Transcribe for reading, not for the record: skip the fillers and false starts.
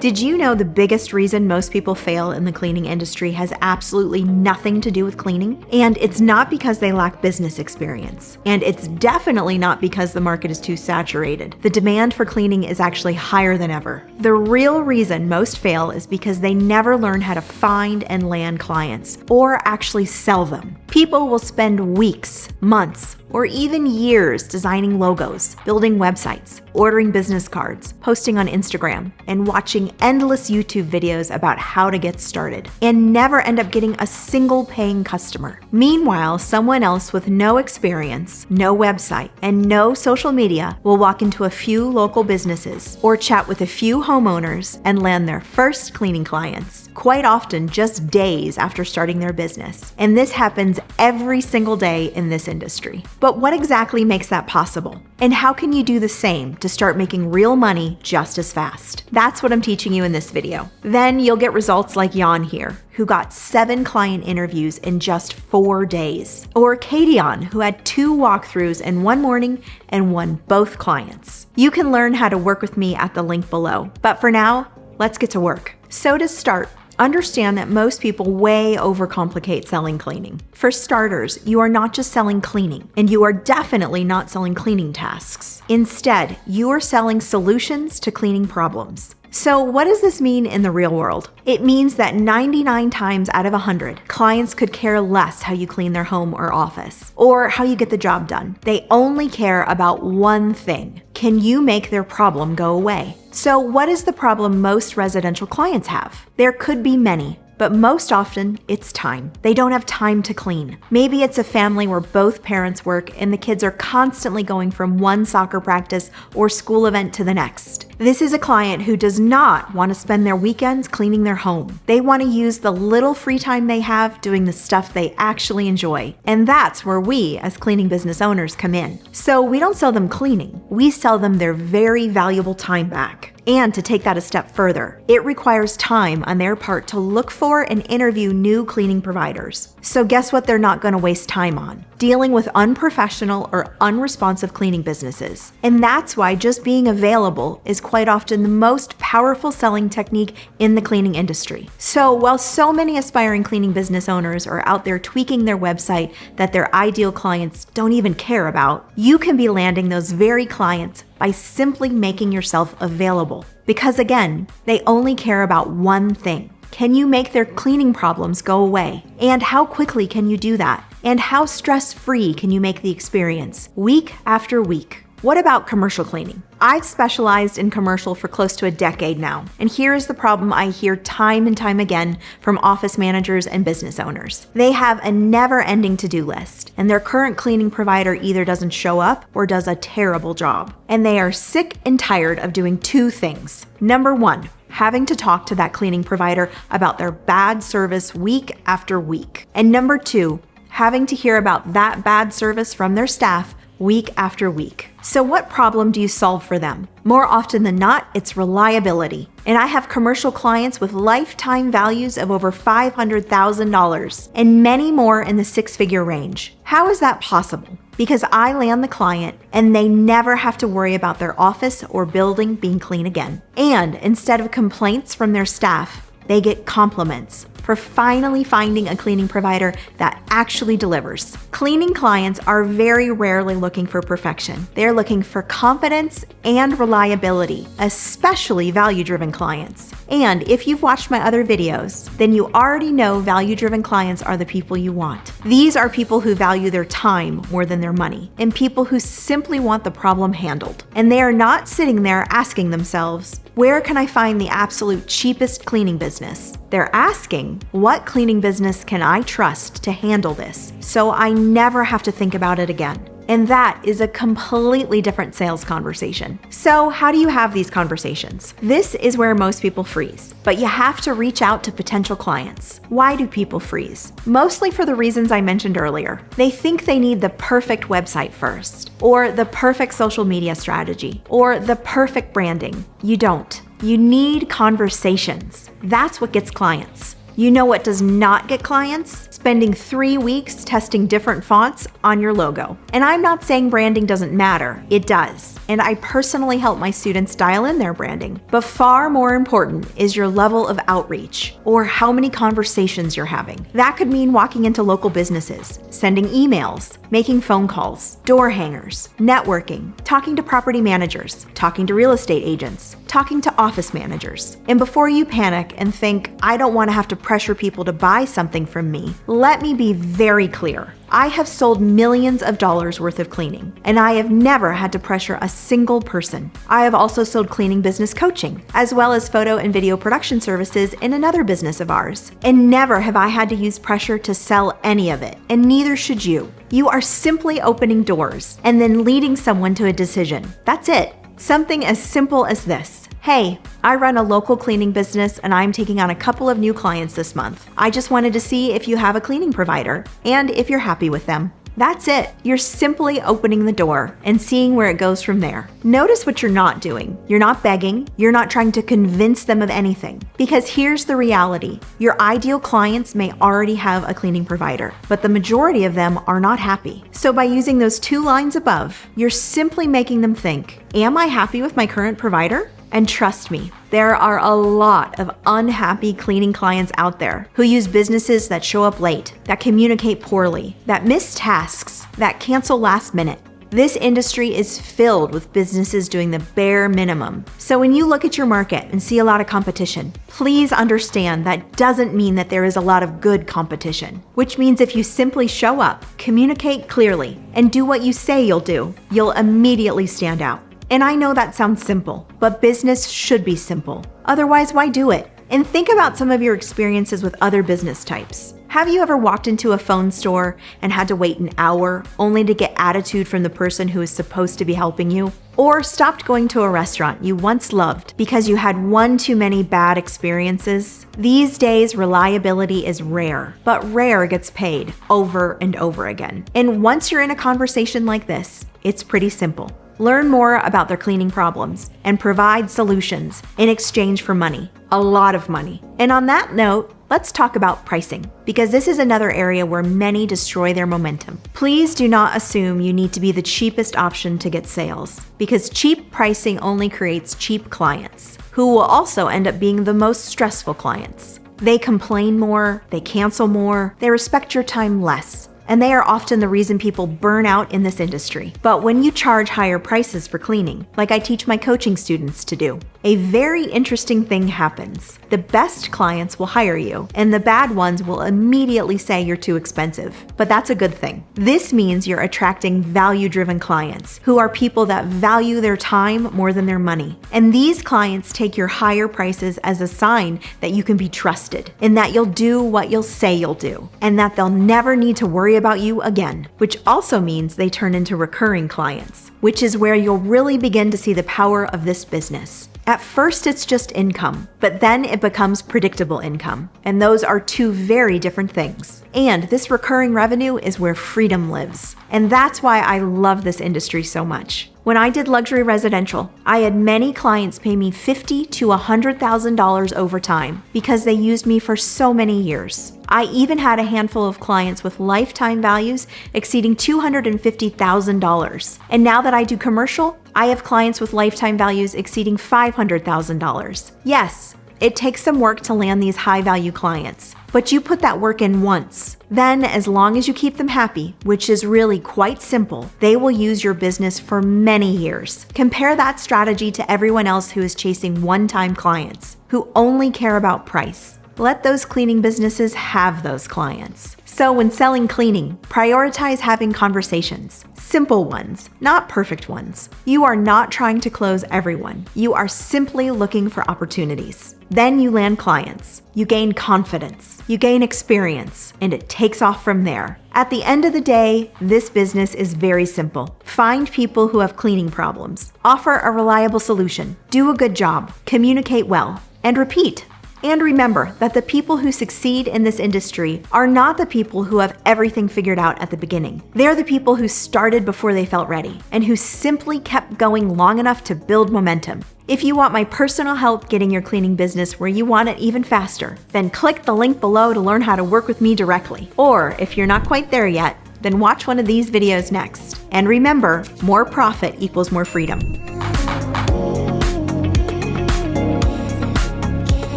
Did you know the biggest reason most people fail in the cleaning industry has absolutely nothing to do with cleaning? And it's not because they lack business experience. And it's definitely not because the market is too saturated. The demand for cleaning is actually higher than ever. The real reason most fail is because they never learn how to find and land clients, or actually sell them. People will spend weeks, months, or even years designing logos, building websites, ordering business cards, posting on Instagram, and watching endless YouTube videos about how to get started, and never end up getting a single paying customer. Meanwhile, someone else with no experience, no website, and no social media will walk into a few local businesses or chat with a few homeowners and land their first cleaning clients, quite often just days after starting their business. And this happens every single day in this industry. But what exactly makes that possible? And how can you do the same to start making real money just as fast? That's what I'm teaching you in this video. Then you'll get results like Jan here, who got 7 client interviews in just 4 days. Or Kadion, who had 2 walkthroughs in one morning and won both clients. You can learn how to work with me at the link below. But for now, let's get to work. So to start, understand that most people way overcomplicate selling cleaning. For starters, you are not just selling cleaning, and you are definitely not selling cleaning tasks. Instead, you are selling solutions to cleaning problems. So what does this mean in the real world? It means that 99 times out of 100, clients could care less how you clean their home or office, or how you get the job done. They only care about one thing. Can you make their problem go away? So what is the problem most residential clients have? There could be many, but most often it's time. They don't have time to clean. Maybe it's a family where both parents work and the kids are constantly going from one soccer practice or school event to the next. This is a client who does not want to spend their weekends cleaning their home. They want to use the little free time they have doing the stuff they actually enjoy. And that's where we, as cleaning business owners, come in. So we don't sell them cleaning. We sell them their very valuable time back. And to take that a step further, it requires time on their part to look for and interview new cleaning providers. So guess what they're not going to waste time on? Dealing with unprofessional or unresponsive cleaning businesses. And that's why just being available is quite often the most powerful selling technique in the cleaning industry. So while so many aspiring cleaning business owners are out there tweaking their website that their ideal clients don't even care about, you can be landing those very clients by simply making yourself available. Because again, they only care about one thing. Can you make their cleaning problems go away? And how quickly can you do that? And how stress-free can you make the experience week after week? What about commercial cleaning? I've specialized in commercial for close to a decade now, and here is the problem I hear time and time again from office managers and business owners. They have a never-ending to-do list, and their current cleaning provider either doesn't show up or does a terrible job. And they are sick and tired of doing 2 things. Number 1, having to talk to that cleaning provider about their bad service week after week. And number 2, having to hear about that bad service from their staff week after week. So what problem do you solve for them? More often than not, it's reliability. And I have commercial clients with lifetime values of over $500,000 and many more in the 6-figure range. How is that possible? Because I land the client and they never have to worry about their office or building being clean again. And instead of complaints from their staff, they get compliments for finally finding a cleaning provider that actually delivers. Cleaning clients are very rarely looking for perfection. They're looking for confidence and reliability, especially value-driven clients. And if you've watched my other videos, then you already know value-driven clients are the people you want. These are people who value their time more than their money, and people who simply want the problem handled. And they are not sitting there asking themselves, where can I find the absolute cheapest cleaning business? They're asking, what cleaning business can I trust to handle this so I never have to think about it again? And that is a completely different sales conversation. So how do you have these conversations? This is where most people freeze, but you have to reach out to potential clients. Why do people freeze? Mostly for the reasons I mentioned earlier. They think they need the perfect website first, or the perfect social media strategy, or the perfect branding. You don't. You need conversations. That's what gets clients. You know what does not get clients? Spending 3 weeks testing different fonts on your logo. And I'm not saying branding doesn't matter. It does. and I personally help my students dial in their branding. But far more important is your level of outreach, or how many conversations you're having. That could mean walking into local businesses, sending emails, making phone calls, door hangers, networking, talking to property managers, talking to real estate agents, talking to office managers. And before you panic and think, I don't want to have to pressure people to buy something from me, let me be very clear. I have sold millions of dollars worth of cleaning, and I have never had to pressure a single person. I have also sold cleaning business coaching, as well as photo and video production services in another business of ours. And never have I had to use pressure to sell any of it, and neither should you. You are simply opening doors and then leading someone to a decision. That's it. Something as simple as this. Hey, I run a local cleaning business and I'm taking on a couple of new clients this month. I just wanted to see if you have a cleaning provider and if you're happy with them. That's it. You're simply opening the door and seeing where it goes from there. Notice what you're not doing. You're not begging. You're not trying to convince them of anything. Because here's the reality. Your ideal clients may already have a cleaning provider, but the majority of them are not happy. So by using those 2 lines above, you're simply making them think, am I happy with my current provider? And trust me, there are a lot of unhappy cleaning clients out there who use businesses that show up late, that communicate poorly, that miss tasks, that cancel last minute. This industry is filled with businesses doing the bare minimum. So when you look at your market and see a lot of competition, please understand that doesn't mean that there is a lot of good competition, which means if you simply show up, communicate clearly, and do what you say you'll do, you'll immediately stand out. And I know that sounds simple, but business should be simple. Otherwise, why do it? And think about some of your experiences with other business types. Have you ever walked into a phone store and had to wait an hour only to get attitude from the person who is supposed to be helping you? Or stopped going to a restaurant you once loved because you had one too many bad experiences? These days, reliability is rare, but rare gets paid over and over again. And once you're in a conversation like this, it's pretty simple. Learn more about their cleaning problems and provide solutions in exchange for money, a lot of money. And on that note, let's talk about pricing, because this is another area where many destroy their momentum. Please do not assume you need to be the cheapest option to get sales, because cheap pricing only creates cheap clients, who will also end up being the most stressful clients. They complain more, they cancel more, they respect your time less. And they are often the reason people burn out in this industry. But when you charge higher prices for cleaning, like I teach my coaching students to do, a very interesting thing happens. The best clients will hire you, and the bad ones will immediately say you're too expensive. But that's a good thing. This means you're attracting value-driven clients, who are people that value their time more than their money. And these clients take your higher prices as a sign that you can be trusted, and that you'll do what you'll say you'll do, and that they'll never need to worry about you again, which also means they turn into recurring clients, which is where you'll really begin to see the power of this business. At first, it's just income, but then it becomes predictable income, and those are 2 very different things. And this recurring revenue is where freedom lives, and that's why I love this industry so much. When I did luxury residential, I had many clients pay me $50,000 to $100,000 over time because they used me for so many years. I even had a handful of clients with lifetime values exceeding $250,000. And now that I do commercial, I have clients with lifetime values exceeding $500,000. Yes, it takes some work to land these high-value clients, but you put that work in once. Then, as long as you keep them happy, which is really quite simple, they will use your business for many years. Compare that strategy to everyone else who is chasing one-time clients, who only care about price. Let those cleaning businesses have those clients. So when selling cleaning, prioritize having conversations. Simple ones, not perfect ones. You are not trying to close everyone. You are simply looking for opportunities. Then you land clients. You gain confidence. You gain experience, and it takes off from there. At the end of the day, this business is very simple. Find people who have cleaning problems. Offer a reliable solution. Do a good job. Communicate well. And repeat. And remember that the people who succeed in this industry are not the people who have everything figured out at the beginning. They're the people who started before they felt ready and who simply kept going long enough to build momentum. If you want my personal help getting your cleaning business where you want it even faster, then click the link below to learn how to work with me directly. Or if you're not quite there yet, Then watch one of these videos next. And remember, more profit equals more freedom.